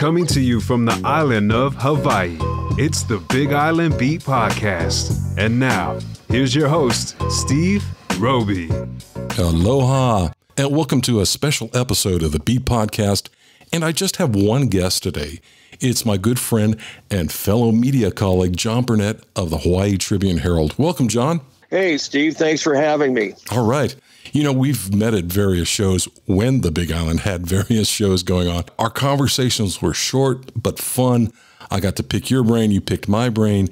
Coming to you from the island of Hawaii, it's the Big Island Beat Podcast. And now, here's your host, Steve Roby. Aloha, and welcome to a special episode of the Beat Podcast. And I just have one guest today. It's my good friend and fellow media colleague, John Burnett of the Hawaii Tribune Herald. Welcome, John. Hey, Steve. Thanks for having me. All right. You know, we've met at various shows when the Big Island had various shows going on. Our conversations were short but fun. I got to pick your brain. You picked my brain.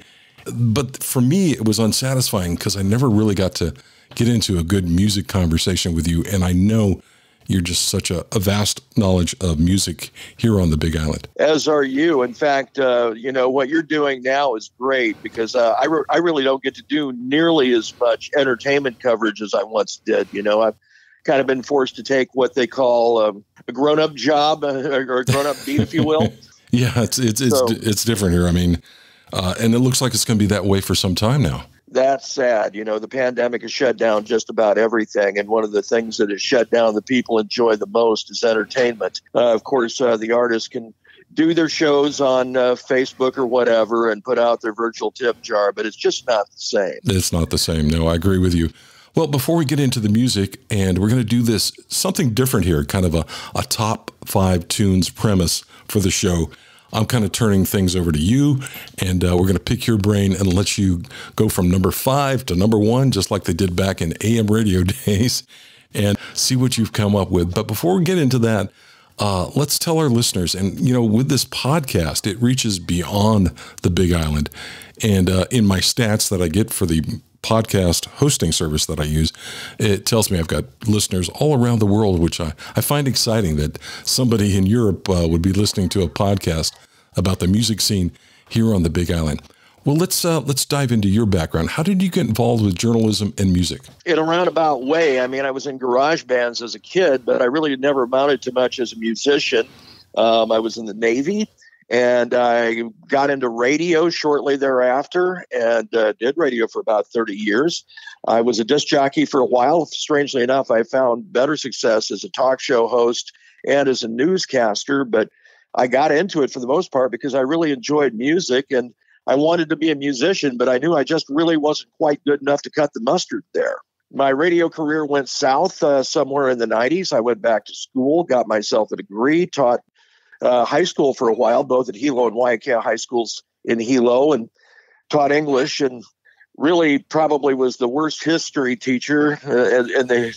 But for me, it was unsatisfying because I never really got to get into a good music conversation with you. And I know you're just such a vast knowledge of music here on the Big Island. As are you. In fact, what you're doing now is great because I really don't get to do nearly as much entertainment coverage as I once did. You know, I've kind of been forced to take what they call a grown-up job or a grown-up beat, if you will. Yeah, it's different here. I mean, and it looks like it's going to be that way for some time now. That's sad. You know, the pandemic has shut down just about everything. And one of the things that has shut down the people enjoy the most is entertainment. Of course, the artists can do their shows on Facebook or whatever and put out their virtual tip jar, but it's just not the same. It's not the same. No, I agree with you. Well, before we get into the music, and we're going to do this something different here, kind of a top 5 tunes premise for the show. I'm kind of turning things over to you, and we're going to pick your brain and let you go from number 5 to number 1, just like they did back in AM radio days, and see what you've come up with. But before we get into that, let's tell our listeners, and, you know, with this podcast, it reaches beyond the Big Island. And in my stats that I get for the podcast hosting service that I use, it tells me I've got listeners all around the world, which I find exciting that somebody in Europe would be listening to a podcast about the music scene here on the Big Island. Well, let's dive into your background. How did you get involved with journalism and music? In a roundabout way. I mean, I was in garage bands as a kid, but I really never amounted to much as a musician. I was in the Navy. And I got into radio shortly thereafter and did radio for about 30 years. I was a disc jockey for a while. Strangely enough, I found better success as a talk show host and as a newscaster. But I got into it for the most part because I really enjoyed music and I wanted to be a musician, but I knew I just really wasn't quite good enough to cut the mustard there. My radio career went south somewhere in the 90s. I went back to school, got myself a degree, taught high school for a while, both at Hilo and Waiakea high schools in Hilo, and taught English, and really probably was the worst history teacher in the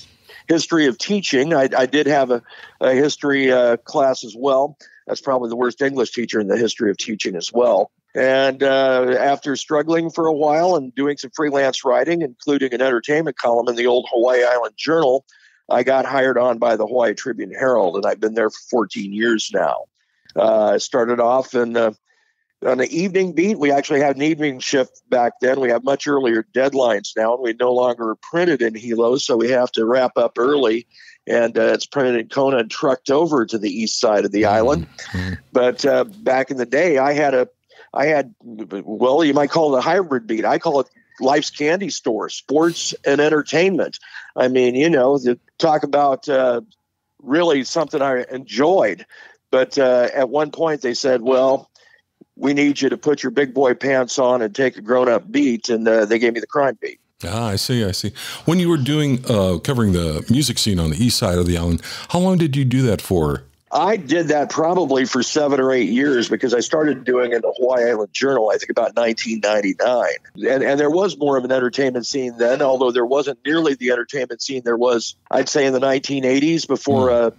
history of teaching. I did have a history class as well. That's probably the worst English teacher in the history of teaching as well. And after struggling for a while and doing some freelance writing, including an entertainment column in the old Hawaii Island Journal, I got hired on by the Hawaii Tribune Herald, and I've been there for 14 years now. I started off on the evening beat. We actually had an evening shift back then. We have much earlier deadlines now, and we no longer printed in Hilo, so we have to wrap up early. And it's printed in Kona and trucked over to the east side of the island. Mm-hmm. But back in the day, I had, well, you might call it a hybrid beat. I call it life's candy store, sports and entertainment. I mean, you know, talk about really something I enjoyed. But at one point they said, well, we need you to put your big boy pants on and take a grown-up beat. And they gave me the crime beat. Ah, I see. When you were doing covering the music scene on the east side of the island, how long did you do that for? I did that probably for 7 or 8 years because I started doing it in the Hawaii Island Journal, I think about 1999. And there was more of an entertainment scene then, although there wasn't nearly the entertainment scene there was, I'd say, in the 1980s before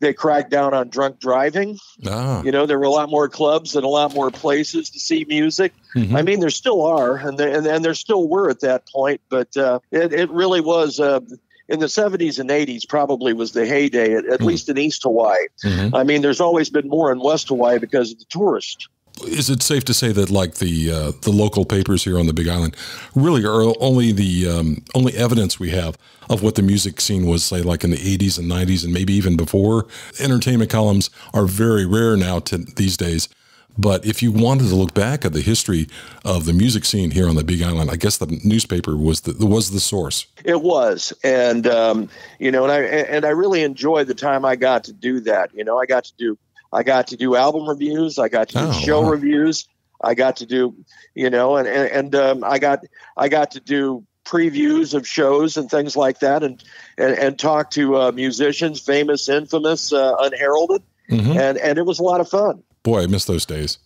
they cracked down on drunk driving. Ah. You know, there were a lot more clubs and a lot more places to see music. Mm-hmm. I mean, there still are, and there still were at that point, but it really was in the 70s and 80s probably was the heyday, at least in East Hawaii. Mm-hmm. I mean, there's always been more in West Hawaii because of the tourists. Is it safe to say that, like the local papers here on the Big Island, really are only the only evidence we have of what the music scene was, say, like in the 80s and 90s and maybe even before? Entertainment columns are very rare now these days. But if you wanted to look back at the history of the music scene here on the Big Island, I guess the newspaper was the source. It was, and I really enjoyed the time I got to do that. You know, I got to do I got to do album reviews. I got to do show reviews. I got to do, I got to do previews of shows and things like that, and talk to musicians, famous, infamous, unheralded, and it was a lot of fun. Boy, I miss those days.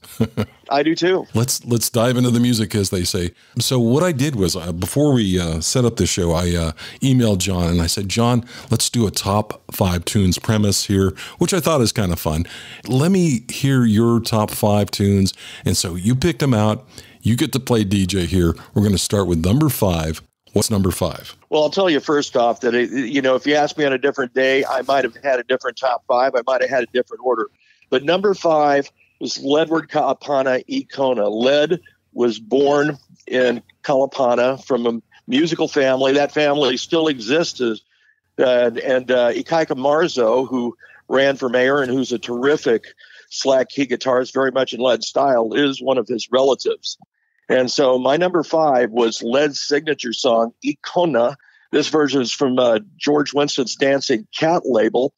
I do too. Let's dive into the music, as they say. So what I did was, before we set up this show, I emailed John and I said, John, let's do a top 5 tunes premise here, which I thought is kind of fun. Let me hear your top 5 tunes. And so you picked them out. You get to play DJ here. We're going to start with number 5. What's number 5? Well, I'll tell you first off that, if you asked me on a different day, I might have had a different top 5. I might have had a different order. But number 5 was Ledward Kaapana Ikona. Led was born in Kalapana from a musical family. That family still exists. And Ikaika Marzo, who ran for mayor and who's a terrific slack key guitarist, very much in Led's style, is one of his relatives. And so my number 5 was Led's signature song, Ikona. This version is from George Winston's Dancing Cat label.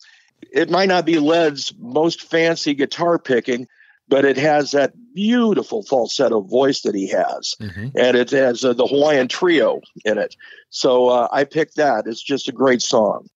It might not be Led's most fancy guitar picking, but it has that beautiful falsetto voice that he has. And it has the Hawaiian Trio in it. So I picked that. It's just a great song.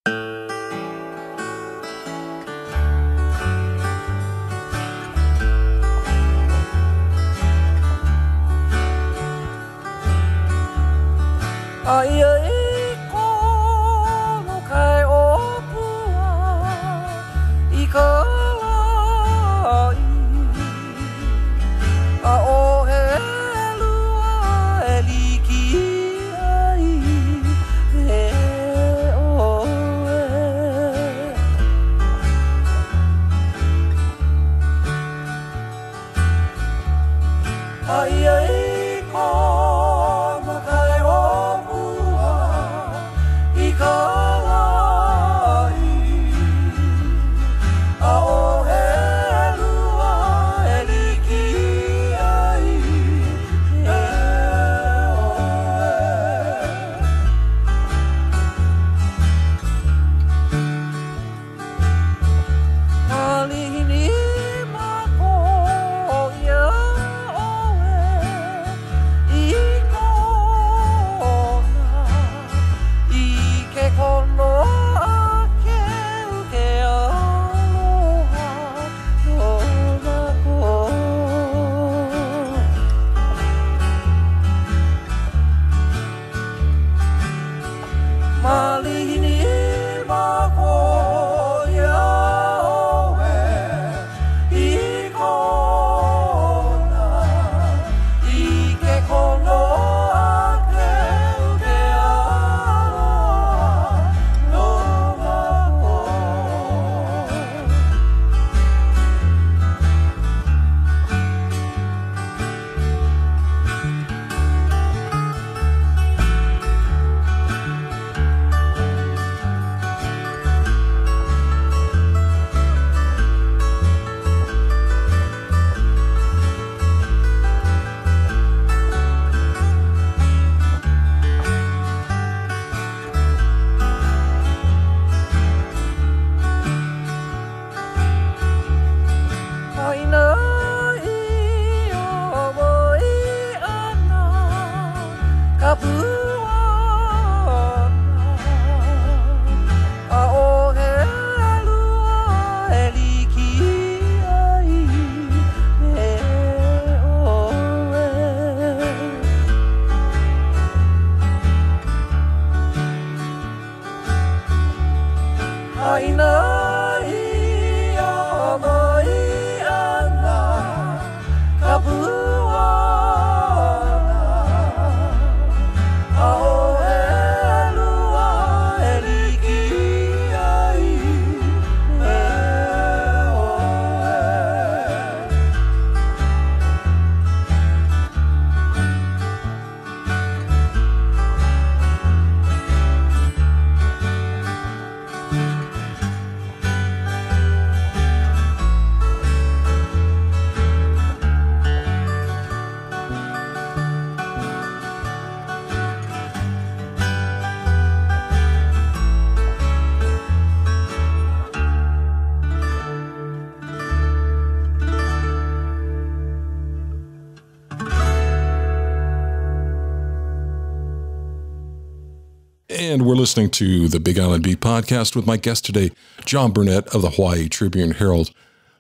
And we're listening to the Big Island Beat podcast with my guest today, John Burnett of the Hawaii Tribune Herald.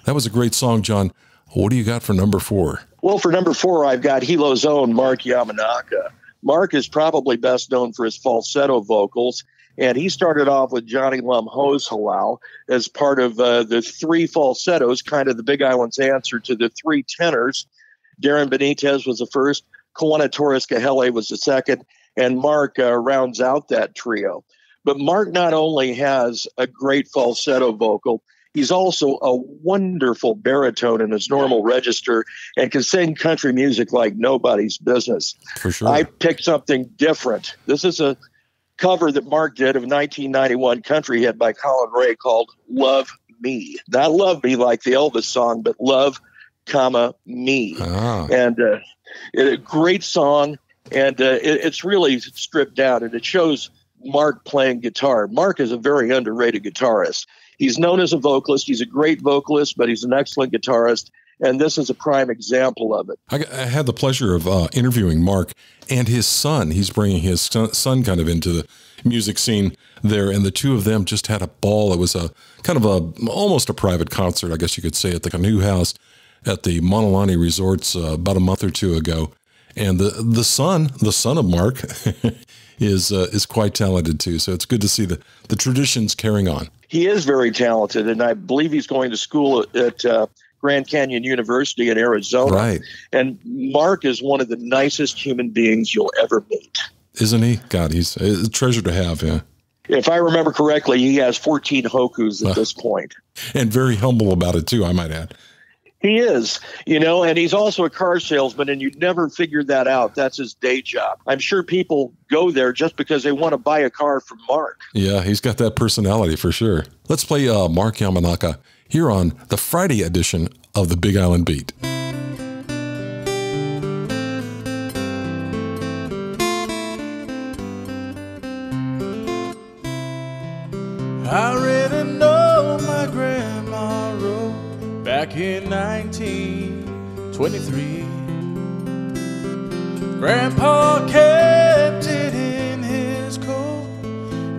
That was a great song, John. What do you got for number 4? Well, for number 4, I've got Hilo's own Mark Yamanka. Mark is probably best known for his falsetto vocals, and he started off with Johnny Lum Ho's Halau as part of the 3 falsettos, kind of the Big Island's answer to the 3 tenors. Darren Benitez was the first, Kawana Torres Kahele was the second, and Mark rounds out that trio. But Mark not only has a great falsetto vocal, he's also a wonderful baritone in his normal register and can sing country music like nobody's business. For sure. I picked something different. This is a cover that Mark did of 1991 country hit by Colin Ray called Love Me. Not Love Me like the Elvis song, but Love, Me. And a great song. And it's really stripped down, and it shows Mark playing guitar. Mark is a very underrated guitarist. He's known as a vocalist. He's a great vocalist, but he's an excellent guitarist. And this is a prime example of it. I had the pleasure of interviewing Mark and his son. He's bringing his son kind of into the music scene there, and the two of them just had a ball. It was a kind of almost a private concert, I guess you could say, at the Canoe House at the Monolani Resorts about a month or 2 ago. And the son of Mark is quite talented too. So it's good to see the traditions carrying on. He is very talented, and I believe he's going to school at Grand Canyon University in Arizona. Right. And Mark is one of the nicest human beings you'll ever meet. Isn't he? God, he's a treasure to have, yeah. If I remember correctly, he has 14 hokus at this point. And very humble about it too, I might add. He is, and he's also a car salesman, and you'd never figure that out. That's his day job. I'm sure people go there just because they want to buy a car from Mark. Yeah, he's got that personality for sure. Let's play Mark Yamanka here on the Friday edition of the Big Island Beat. I already know my grandma wrote back in 1923. Grandpa kept it in his coat,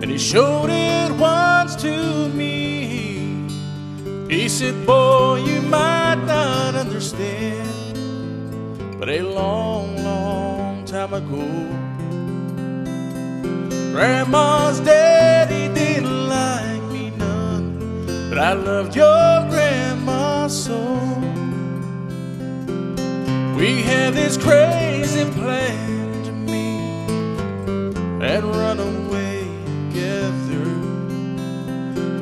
and he showed it once to me. He said, boy, you might not understand, but a long, long time ago, Grandma's daddy didn't like me none, but I loved your grandma so. We had this crazy plan to meet and run away together,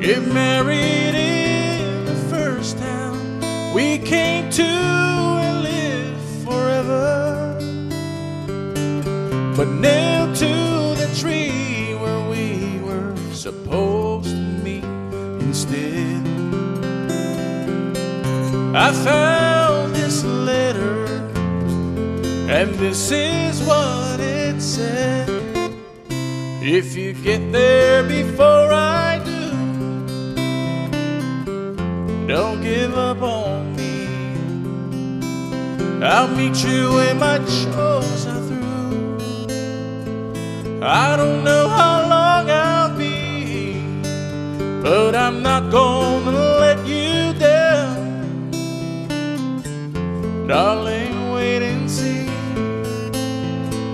get married in the first town we came to and live forever, but nailed to the tree where we were supposed to meet instead. I found this letter, and this is what it said. If you get there before I do, don't give up on me. I'll meet you when my chores are through. I don't know how long I'll be, but I'm not gonna let you down. Darling, wait and see.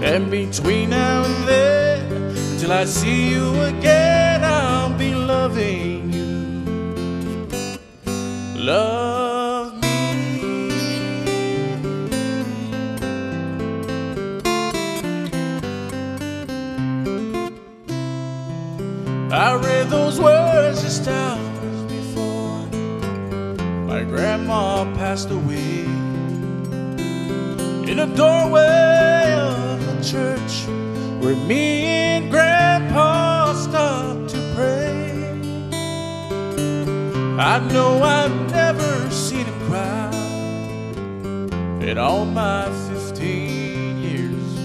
And between now and then, until I see you again, I'll be loving you. Love me. I read those words just hours before my grandma passed away, in a doorway of the church where me and Grandpa stopped to pray. I know I've never seen him cry in all my 15 years,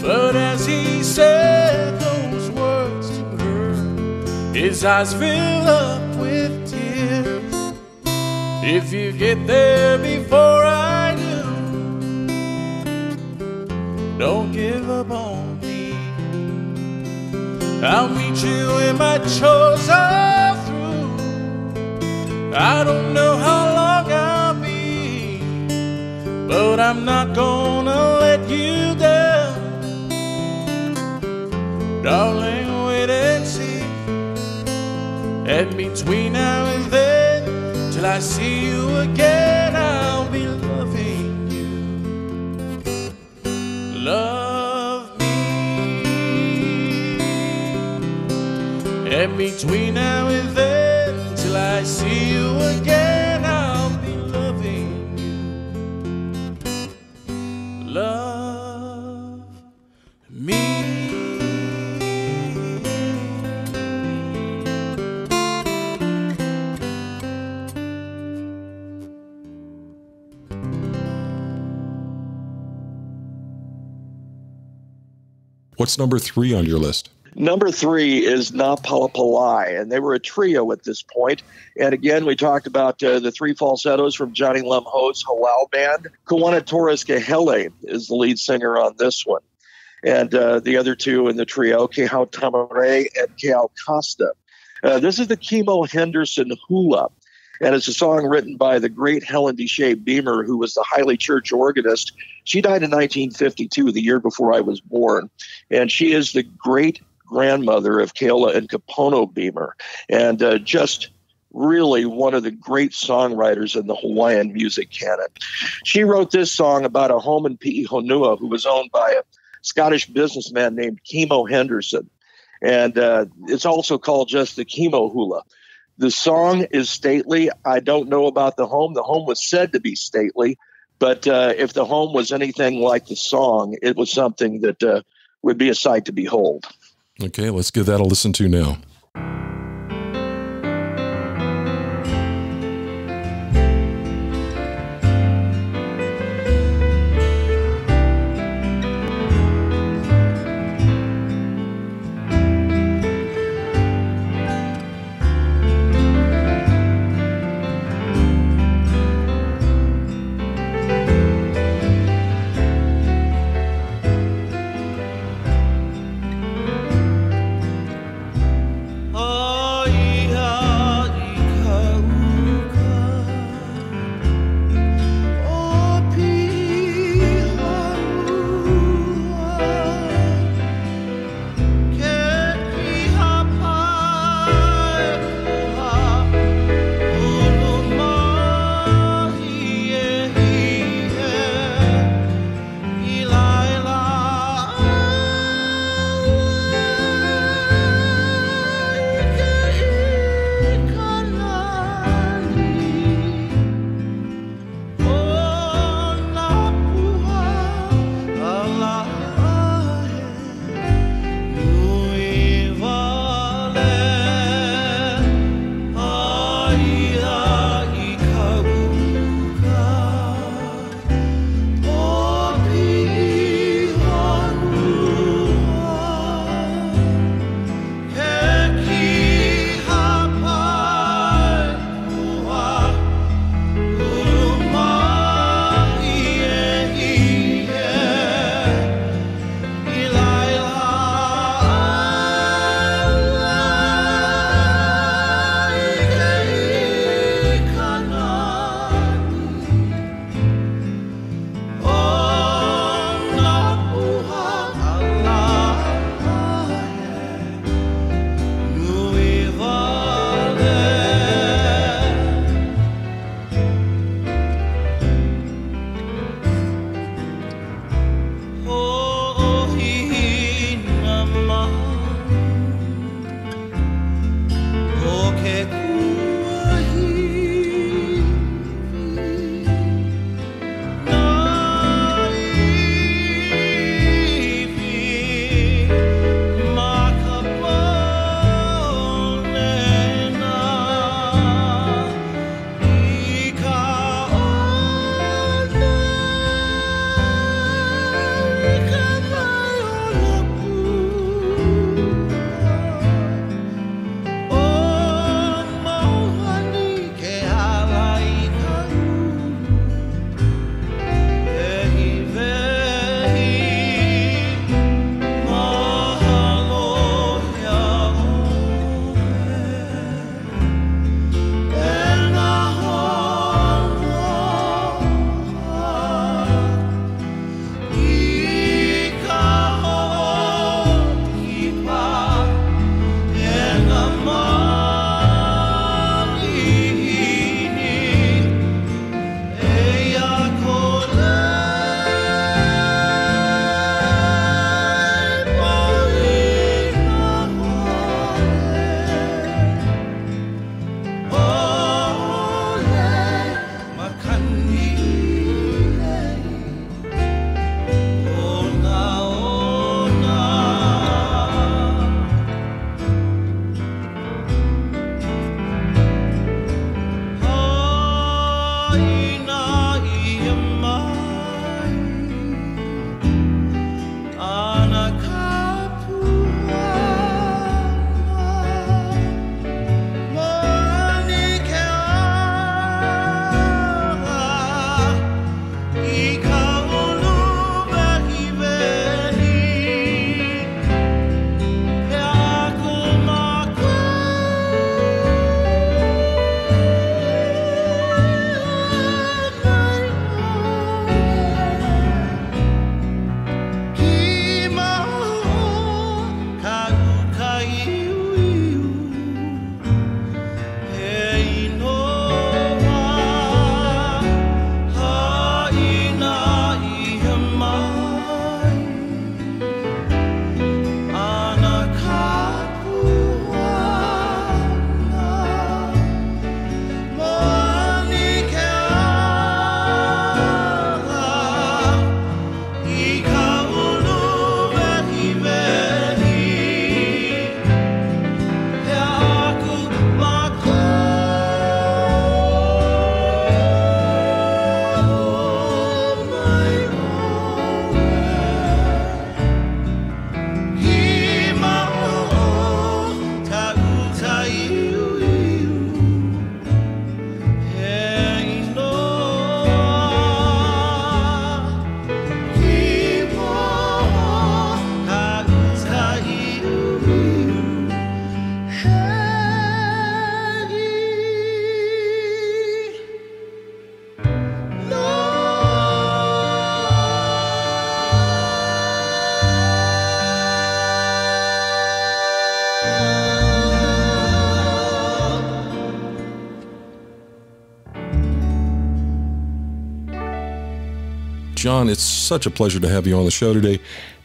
but as he said those words to her, his eyes filled up with tears. If you get there before I do, don't give up on me. I'll meet you when my chores are through. I don't know how long I'll be, but I'm not gonna let you down. Darling, wait and see. And between now and then, till I see you again, I'll be loving you. Love me. And between now and then, till I see you again, I'll be loving you. Love me. What's number 3 on your list? Number 3 is Na Palapala, and they were a trio at this point. And again, we talked about the 3 falsettos from Johnny Lemho's Halal Band. Kawana Torres Kahele is the lead singer on this one. And the other 2 in the trio, Kehau Tamare and Keau Costa. This is the Chemo Henderson Hula. And it's a song written by the great Helen Deshay Beamer, who was the Hiley Church organist. She died in 1952, the year before I was born. And she is the great grandmother of Keola and Kapono Beamer, and just really one of the great songwriters in the Hawaiian music canon. She wrote this song about a home in Pi'ihonua who was owned by a Scottish businessman named Chemo Henderson. And it's also called just the Chemo Hula. The song is stately. I don't know about the home. The home was said to be stately, but if the home was anything like the song, it was something that would be a sight to behold. Okay, let's give that a listen to now. John, it's such a pleasure to have you on the show today.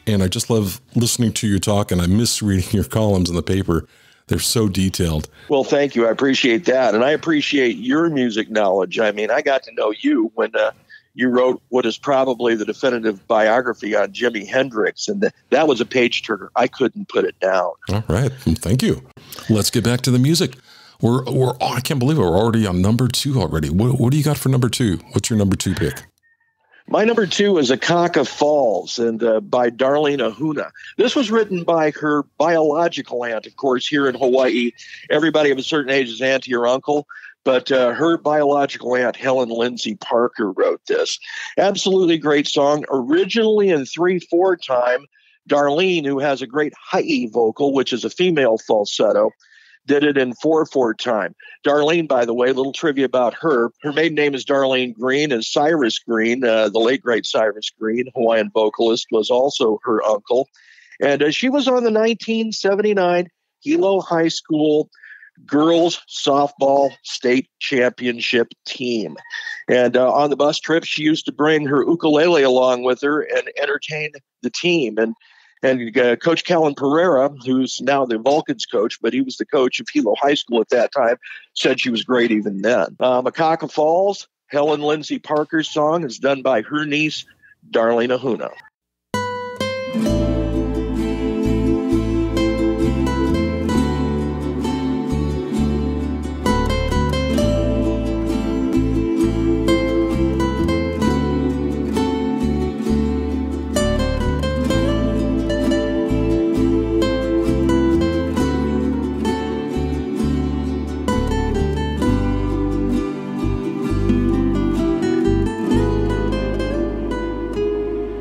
And I just love listening to you talk, and I miss reading your columns in the paper. They're so detailed. Well, thank you. I appreciate that. And I appreciate your music knowledge. I mean, I got to know you when you wrote what is probably the definitive biography on Jimi Hendrix. And that was a page turner. I couldn't put it down. All right. Thank you. Let's get back to the music. I can't believe it. We're already on number 2 already. What do you got for number 2? What's your number 2 pick? My number 2 is Yamanka Falls, and by Darlene Ahuna. This was written by her biological aunt, of course, here in Hawaii. Everybody of a certain age is auntie or uncle, but her biological aunt, Helen Lindsay Parker, wrote this. Absolutely great song. Originally in 3/4 time, Darlene, who has a great high vocal, which is a female falsetto, did it in 4/4 time. Darlene, by the way, a little trivia about her. Her maiden name is Darlene Green, and Cyrus Green, the late, great Cyrus Green, Hawaiian vocalist, was also her uncle. And she was on the 1979 Hilo High School girls softball state championship team. And on the bus trip, she used to bring her ukulele along with her and entertain the team. And Coach Colin Pereira, who's now the Vulcans coach, but he was the coach of Hilo High School at that time, said she was great even then. Yamanka Falls, Helen Lindsay Parker's song, is done by her niece, Darlene Ahuna.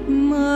My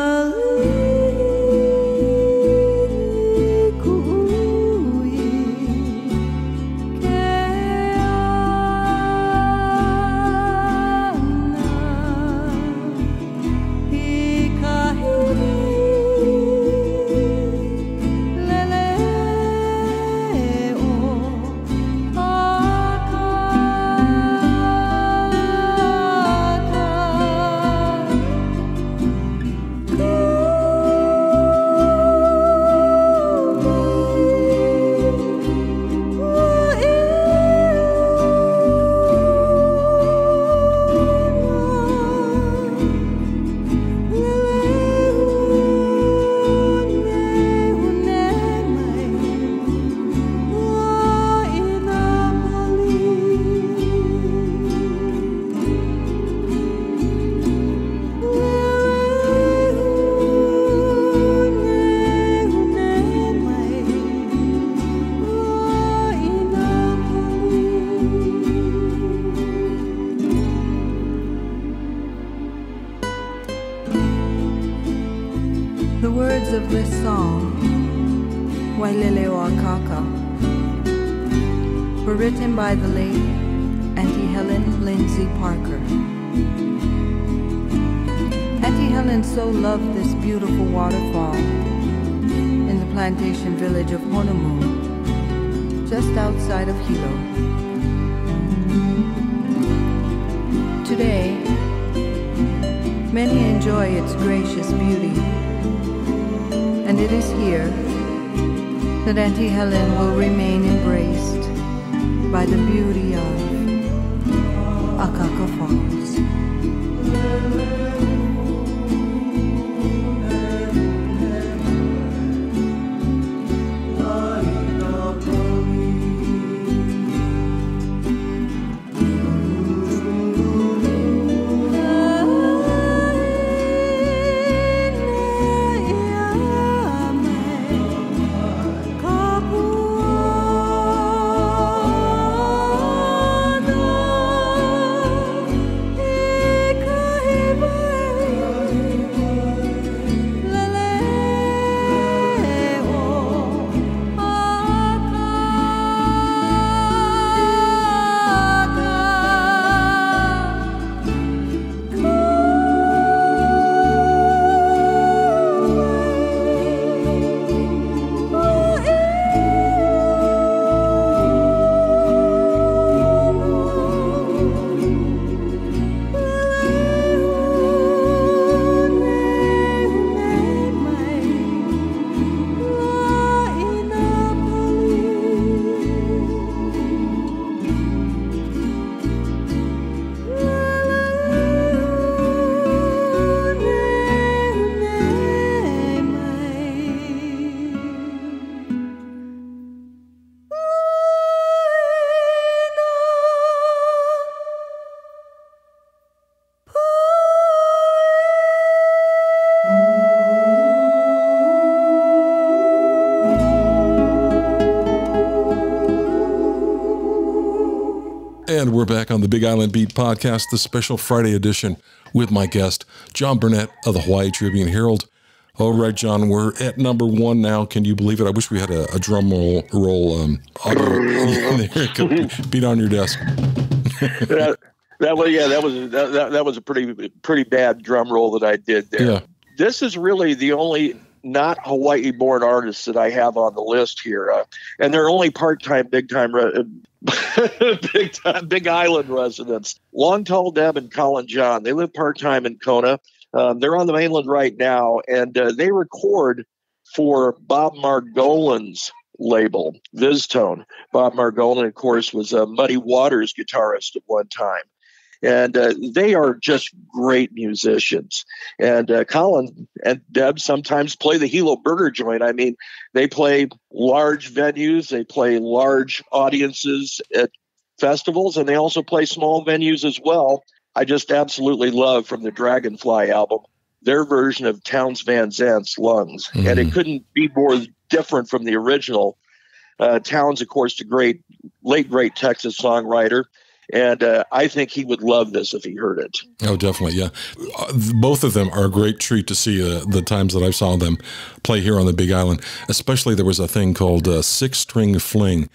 words of this song, Wailele o Akaka, were written by the late Auntie Helen Lindsay Parker. Auntie Helen so loved this beautiful waterfall in the plantation village of Honolulu, just outside of Hilo. Today, many enjoy its gracious beauty, and it is here that Auntie Helen will remain embraced by the beauty of Akaka Falls. And we're back on the Big Island Beat podcast, the special Friday edition with my guest, John Burnett of the Hawaii Tribune Herald. All right, John, we're at number one now. Can you believe it? I wish we had a drum roll audio. Beat on your desk. That was a pretty bad drum roll that I did there. Yeah. This is really the only not Hawaii-born artists that I have on the list here, and they're only part-time, Big Island residents. Long Tall Deb and Colin John. They live part-time in Kona. They're on the mainland right now, and they record for Bob Margolin's label, Viztone. Bob Margolin, of course, was a Muddy Waters guitarist at one time. And they are just great musicians. And Colin and Deb sometimes play the Hilo Burger Joint. I mean, they play large venues. They play large audiences at festivals, and they also play small venues as well. I just absolutely love, from the Dragonfly album, their version of Townes Van Zant's Lungs. Mm-hmm. And it couldn't be more different from the original. Townes, of course, the late great Texas songwriter. And I think he would love this if he heard it. Oh, definitely, yeah. Both of them are a great treat to see the times that I saw them play here on the Big Island. Especially there was a thing called Six-String Fling,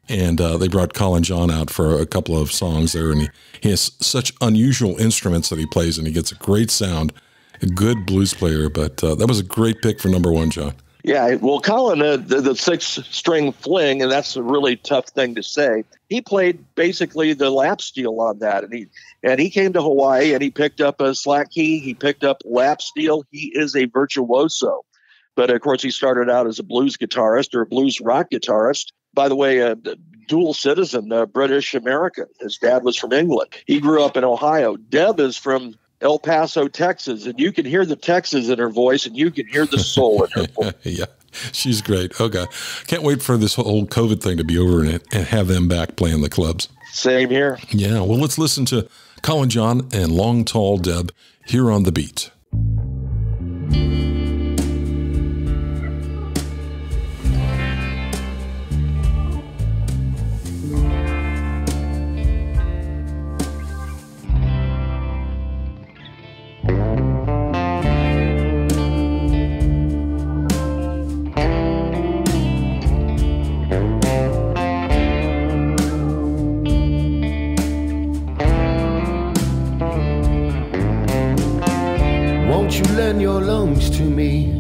and they brought Colin John out for a couple of songs there, and he has such unusual instruments that he plays, and he gets a great sound, a good blues player. But that was a great pick for number one, John. Yeah, well, Colin, the Six-String Fling, and that's a really tough thing to say. He played basically the lap steel on that, and he came to Hawaii and he picked up a slack key. He picked up lap steel. He is a virtuoso, but of course he started out as a blues guitarist or a blues rock guitarist. By the way, a dual citizen, British American. His dad was from England. He grew up in Ohio. Deb is from El Paso, Texas, and you can hear the Texas in her voice, and you can hear the soul in her voice. Yeah, she's great. Okay. Can't wait for this whole COVID thing to be over and have them back playing the clubs. Same here. Yeah, well, let's listen to Colin John and Long Tall Deb here on The Beat. Won't you lend your lungs to me?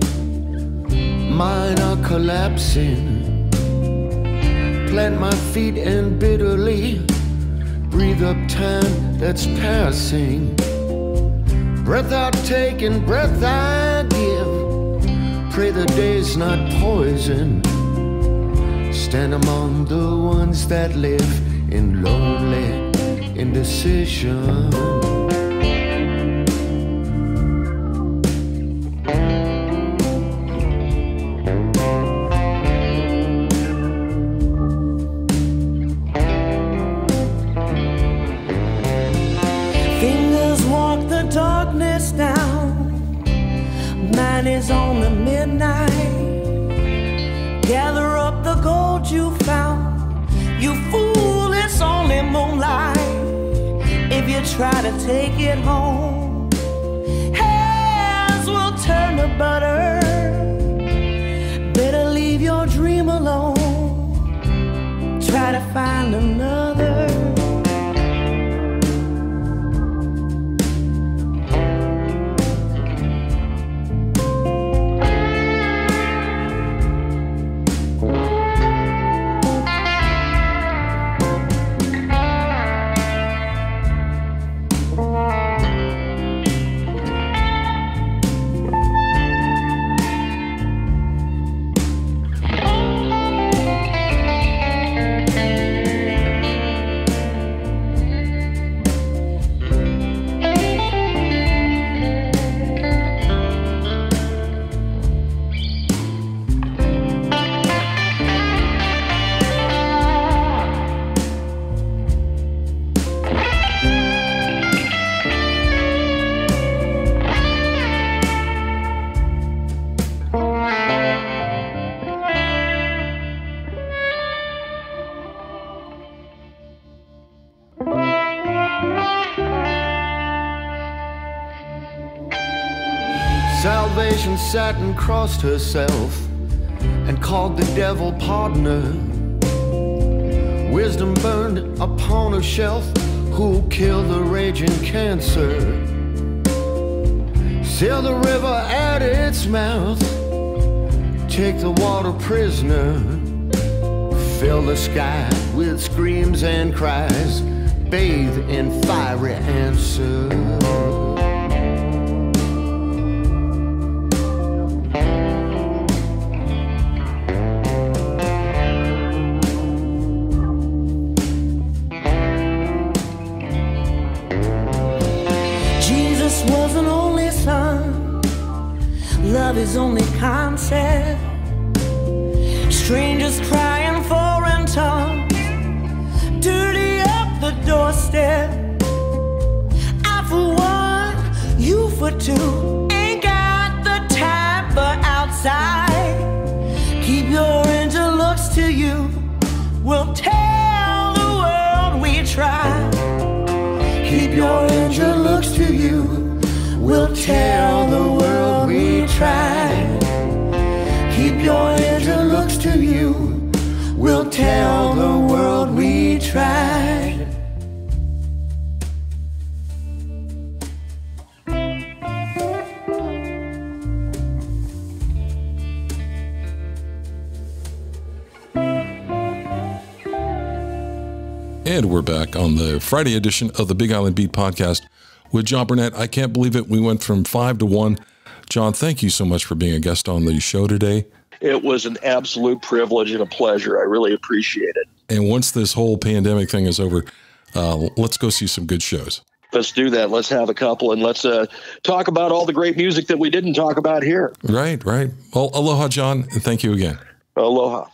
Mine are collapsing. Plant my feet and bitterly breathe up time that's passing. Breath out taken, breath I give. Pray the day's not poison. Stand among the ones that live in lonely indecision. Fingers walk the darkness down. Mine is on the midnight. Gather up the gold you found. You fool, it's only moonlight. If you try to take it home, hands will turn to butter. Better leave your dream alone. Try to find another. Salvation sat and crossed herself and called the devil partner. Wisdom burned upon a shelf. Who'll kill the raging cancer? Seal the river at its mouth. Take the water prisoner. Fill the sky with screams and cries. Bathe in fiery answer. Was an only son. Love is only concept. Strangers crying foreign tongues. Dirty up the doorstep. I for one, you for two. Ain't got the time for outside. Keep your angel looks to you. We'll tell the world we tried. Keep your angel looks to you. We'll tell the world we tried. Keep your angel looks to you. We'll tell the world we tried. And we're back on the Friday edition of the Big Island Beat podcast with John Burnett. I can't believe it. We went from 5 to 1. John, thank you so much for being a guest on the show today. It was an absolute privilege and a pleasure. I really appreciate it. And once this whole pandemic thing is over, let's go see some good shows. Let's do that. Let's have a couple, and let's talk about all the great music that we didn't talk about here. Right, right. Well, aloha, John, and thank you again. Aloha.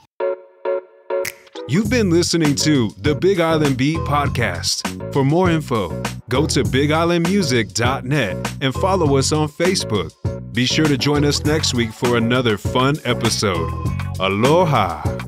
You've been listening to the Big Island Beat podcast. For more info, go to bigislandmusic.net and follow us on Facebook. Be sure to join us next week for another fun episode. Aloha.